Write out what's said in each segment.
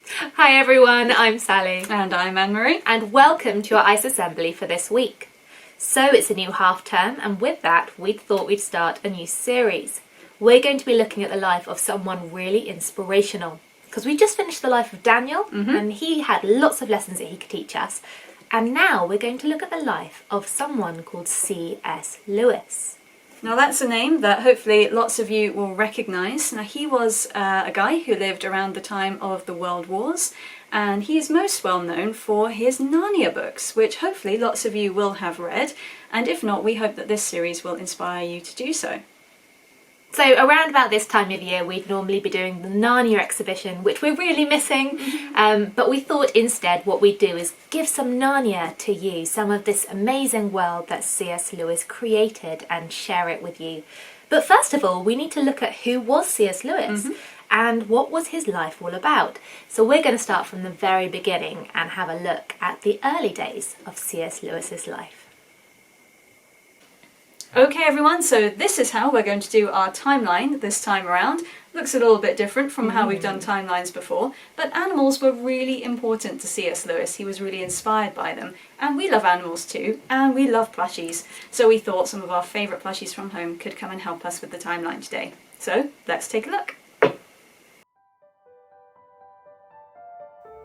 Hi everyone, I'm Sally. And I'm Anne-Marie. And welcome to our ICE Assembly for this week. So it's a new half term, and with that we thought we'd start a new series. We're going to be looking at the life of someone really inspirational. Because we just finished the life of Daniel, and he had lots of lessons that he could teach us. And now we're going to look at the life of someone called C.S. Lewis. Now that's a name that hopefully lots of you will recognise. Now he was a guy who lived around the time of the World Wars, and he is most well known for his Narnia books, which hopefully lots of you will have read, and if not, we hope that this series will inspire you to do so. So around about this time of year we'd normally be doing the Narnia exhibition, which we're really missing, but we thought instead what we'd do is give some Narnia to you, some of this amazing world that C.S. Lewis created, and share it with you. But first of all, we need to look at who was C.S. Lewis and what was his life all about. So we're going to start from the very beginning and have a look at the early days of C.S. Lewis's life. Okay everyone, so this is how we're going to do our timeline this time around. Looks a little bit different from how we've done timelines before, but animals were really important to C.S. Lewis. He was really inspired by them, and we love animals too, and we love plushies, so we thought some of our favourite plushies from home could come and help us with the timeline today. So let's take a look.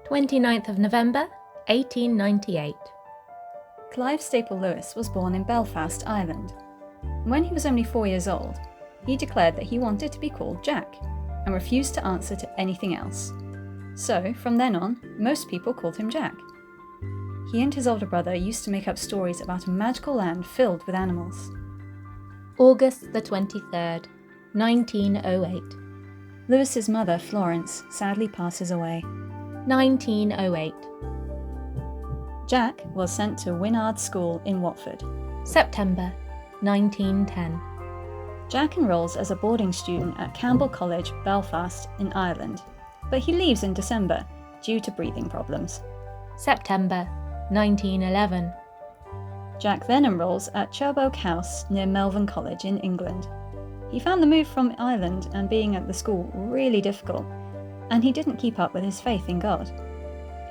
29th of November, 1898. Clive Staple Lewis was born in Belfast, Ireland. When he was only 4 years old, he declared that he wanted to be called Jack, and refused to answer to anything else. So, from then on, most people called him Jack. He and his older brother used to make up stories about a magical land filled with animals. August the 23rd, 1908. Lewis's mother, Florence, sadly passes away. 1908. Jack was sent to Wynnard School in Watford. September 1910. Jack enrolls as a boarding student at Campbell College, Belfast, in Ireland, but he leaves in December due to breathing problems. September 1911. Jack then enrolls at Cherbourg House near Melbourne College in England. He found the move from Ireland and being at the school really difficult, and he didn't keep up with his faith in God.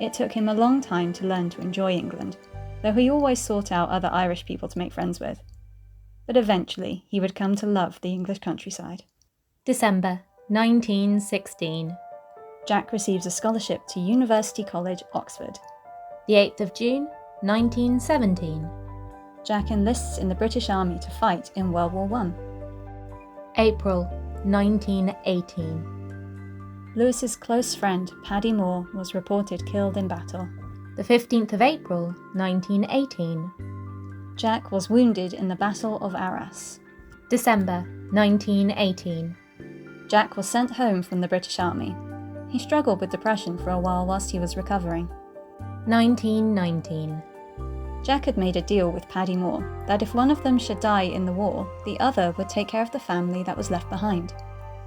It took him a long time to learn to enjoy England, though he always sought out other Irish people to make friends with. But eventually he would come to love the English countryside. December 1916. Jack receives a scholarship to University College, Oxford. The 8th of June 1917. Jack enlists in the British Army to fight in World War I. April 1918. Lewis's close friend Paddy Moore was reported killed in battle. The 15th of April 1918. Jack was wounded in the Battle of Arras. December 1918. Jack was sent home from the British Army. He struggled with depression for a while whilst he was recovering. 1919. Jack had made a deal with Paddy Moore that if one of them should die in the war, the other would take care of the family that was left behind.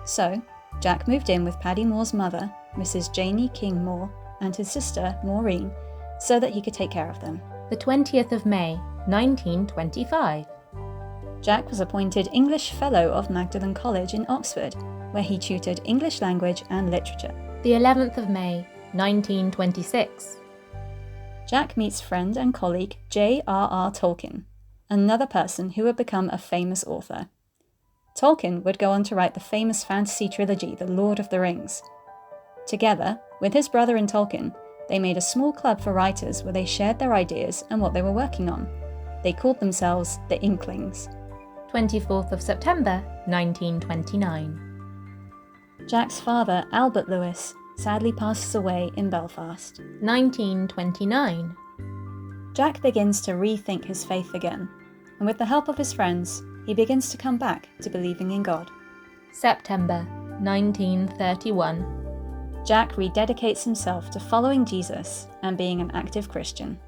So, Jack moved in with Paddy Moore's mother, Mrs. Janie King Moore, and his sister, Maureen, so that he could take care of them. The 20th of May 1925. Jack was appointed English Fellow of Magdalen College in Oxford, where he tutored English language and literature. The 11th of May 1926. Jack meets friend and colleague J.R.R. Tolkien, another person who would become a famous author. Tolkien would go on to write the famous fantasy trilogy The Lord of the Rings. Together, with his brother and Tolkien, they made a small club for writers where they shared their ideas and what they were working on. They called themselves the Inklings. 24th of September 1929. Jack's father, Albert Lewis, sadly passes away in Belfast. 1929. Jack begins to rethink his faith again, and with the help of his friends, he begins to come back to believing in God. September 1931. Jack rededicates himself to following Jesus and being an active Christian.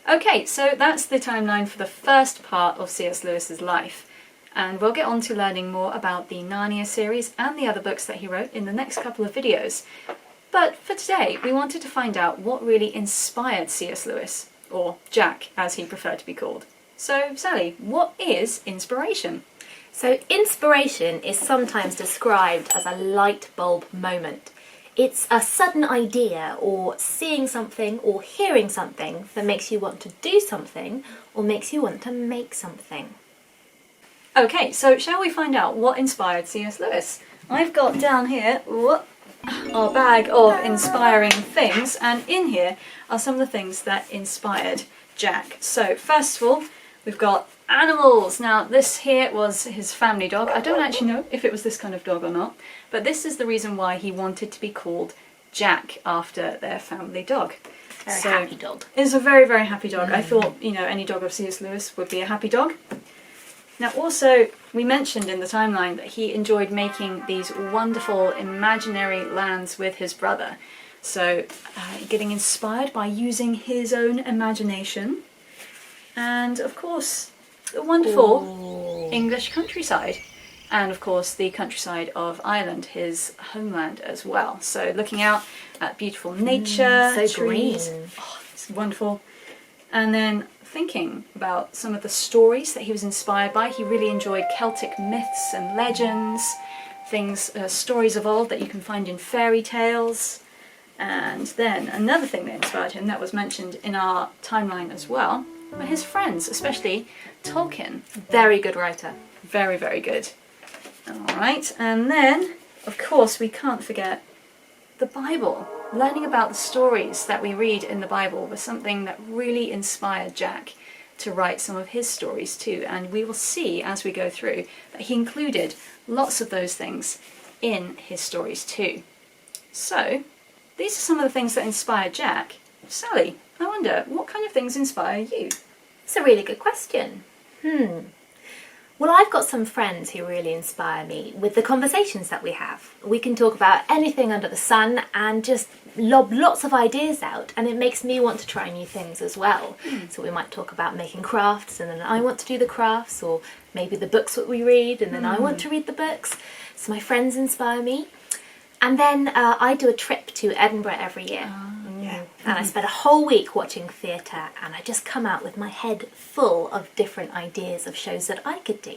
Okay, so that's the timeline for the first part of C.S. Lewis's life, and we'll get on to learning more about the Narnia series and the other books that he wrote in the next couple of videos. But for today, we wanted to find out what really inspired C.S. Lewis, or Jack as he preferred to be called. So, Sally, what is inspiration? So inspiration is sometimes described as a light bulb moment. It's a sudden idea or seeing something or hearing something that makes you want to do something or makes you want to make something. Okay, so shall we find out what inspired C.S. Lewis? I've got down here our bag of inspiring things, and in here are some of the things that inspired Jack. So first of all, we've got animals. Now this here was his family dog. I don't actually know if it was this kind of dog or not, but this is the reason why he wanted to be called Jack, after their family dog. Very happy dog. It's a very, very happy dog. I thought, any dog of C.S. Lewis would be a happy dog. Now also, we mentioned in the timeline that he enjoyed making these wonderful imaginary lands with his brother. So getting inspired by using his own imagination. And of course, the wonderful English countryside. And of course the countryside of Ireland, his homeland as well. So looking out at beautiful nature, so trees. green. Oh, it's wonderful. And then thinking about some of the stories that he was inspired by. He really enjoyed Celtic myths and legends, stories of old that you can find in fairy tales. And then another thing that inspired him that was mentioned in our timeline as well were his friends, especially Tolkien. Very good writer. Very, very good. Alright, and then, of course, we can't forget the Bible. Learning about the stories that we read in the Bible was something that really inspired Jack to write some of his stories too, and we will see as we go through that he included lots of those things in his stories too. So, these are some of the things that inspired Jack. Sally, I wonder, what kind of things inspire you? It's a really good question. Well, I've got some friends who really inspire me with the conversations that we have. We can talk about anything under the sun and just lob lots of ideas out, and it makes me want to try new things as well. So we might talk about making crafts, and then I want to do the crafts, or maybe the books that we read, and then I want to read the books. So my friends inspire me. And then I do a trip to Edinburgh every year. And I spend a whole week watching theatre, and I just come out with my head full of different ideas of shows that I could do.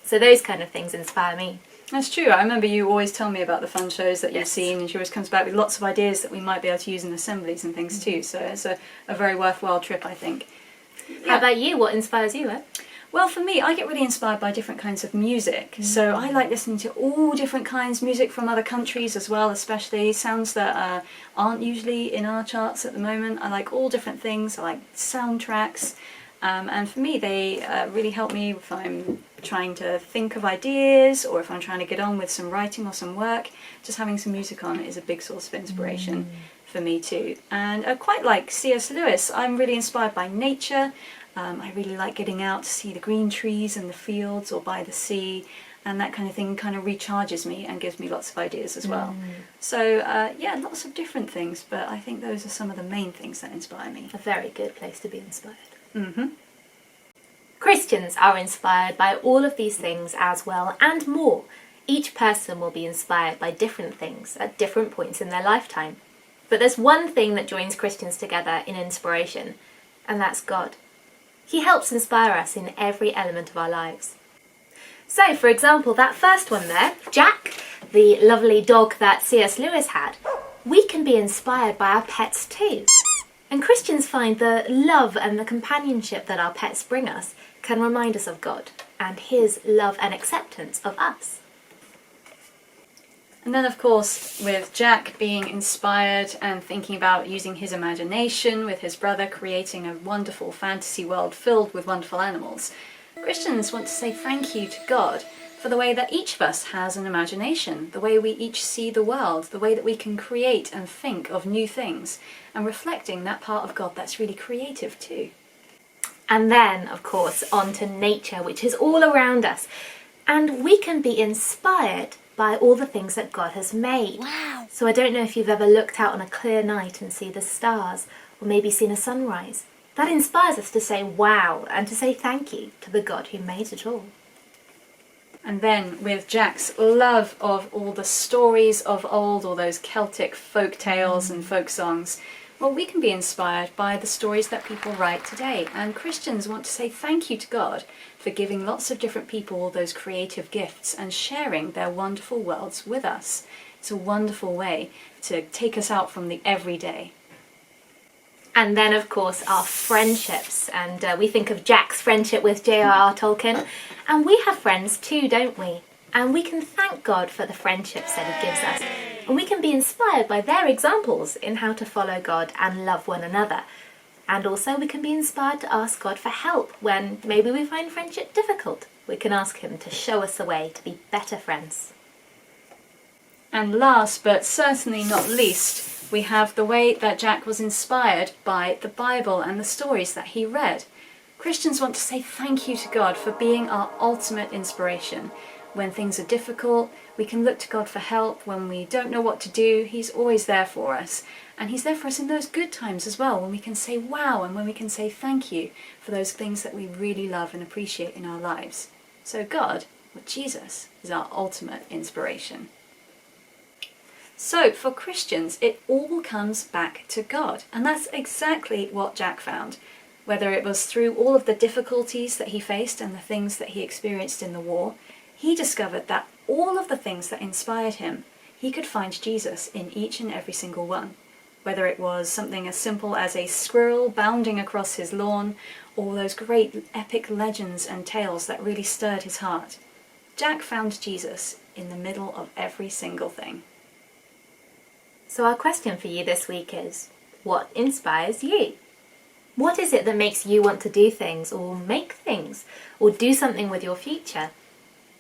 So those kind of things inspire me. That's true. I remember you always tell me about the fun shows that you've Yes. seen, and she always comes back with lots of ideas that we might be able to use in assemblies and things too. So it's a very worthwhile trip, I think. How about you? What inspires you, Ed? Well, for me, I get really inspired by different kinds of music. So I like listening to all different kinds, music from other countries as well, especially sounds that aren't usually in our charts at the moment. I like all different things. I like soundtracks. And for me, they really help me if I'm trying to think of ideas, or if I'm trying to get on with some writing or some work. Just having some music on is a big source of inspiration for me too. And quite like C.S. Lewis, I'm really inspired by nature. I really like getting out to see the green trees in the fields or by the sea, and that kind of thing kind of recharges me and gives me lots of ideas as well. So yeah, lots of different things, but I think those are some of the main things that inspire me. A very good place to be inspired. Christians are inspired by all of these things as well, and more. Each person will be inspired by different things at different points in their lifetime. But there's one thing that joins Christians together in inspiration, and that's God. He helps inspire us in every element of our lives. So, for example, that first one there, Jack, the lovely dog that C.S. Lewis had, we can be inspired by our pets too. And Christians find the love and the companionship that our pets bring us can remind us of God and His love and acceptance of us. And then, of course, with Jack being inspired and thinking about using his imagination with his brother, creating a wonderful fantasy world filled with wonderful animals, Christians want to say thank you to God for the way that each of us has an imagination, the way we each see the world, the way that we can create and think of new things, and reflecting that part of God that's really creative too. And then, of course, on to nature, which is all around us. And we can be inspired by all the things that God has made. Wow. So I don't know if you've ever looked out on a clear night and see the stars, or maybe seen a sunrise. That inspires us to say wow, and to say thank you to the God who made it all. And then with Jack's love of all the stories of old, all those Celtic folk tales and folk songs, well, we can be inspired by the stories that people write today. And Christians want to say thank you to God for giving lots of different people all those creative gifts and sharing their wonderful worlds with us. It's a wonderful way to take us out from the everyday. And then, of course, our friendships. And we think of Jack's friendship with J.R.R. Tolkien. And we have friends too, don't we? And we can thank God for the friendships that he gives us. And we can be inspired by their examples in how to follow God and love one another. And also we can be inspired to ask God for help when maybe we find friendship difficult. We can ask him to show us a way to be better friends. And last but certainly not least, we have the way that Jack was inspired by the Bible and the stories that he read. Christians want to say thank you to God for being our ultimate inspiration. When things are difficult, we can look to God for help. When we don't know what to do, he's always there for us. And he's there for us in those good times as well, when we can say wow and when we can say thank you for those things that we really love and appreciate in our lives. So God, or Jesus, is our ultimate inspiration. So for Christians, it all comes back to God. And that's exactly what Jack found. Whether it was through all of the difficulties that he faced and the things that he experienced in the war, he discovered that all of the things that inspired him, he could find Jesus in each and every single one. Whether it was something as simple as a squirrel bounding across his lawn, or those great epic legends and tales that really stirred his heart, Jack found Jesus in the middle of every single thing. So our question for you this week is, what inspires you? What is it that makes you want to do things, or make things, or do something with your future?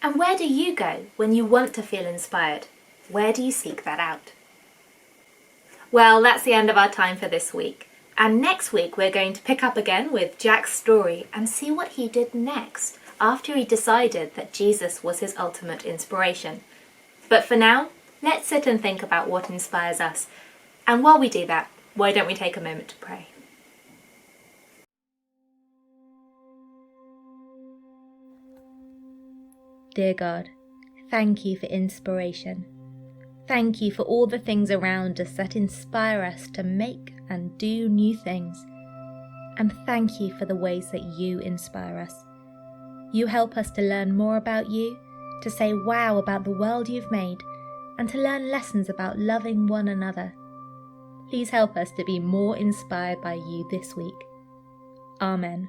And where do you go when you want to feel inspired? Where do you seek that out? Well, that's the end of our time for this week. And next week we're going to pick up again with Jack's story and see what he did next after he decided that Jesus was his ultimate inspiration. But for now, let's sit and think about what inspires us. And while we do that, why don't we take a moment to pray? Dear God, thank you for inspiration. Thank you for all the things around us that inspire us to make and do new things. And thank you for the ways that you inspire us. You help us to learn more about you, to say wow about the world you've made, and to learn lessons about loving one another. Please help us to be more inspired by you this week. Amen.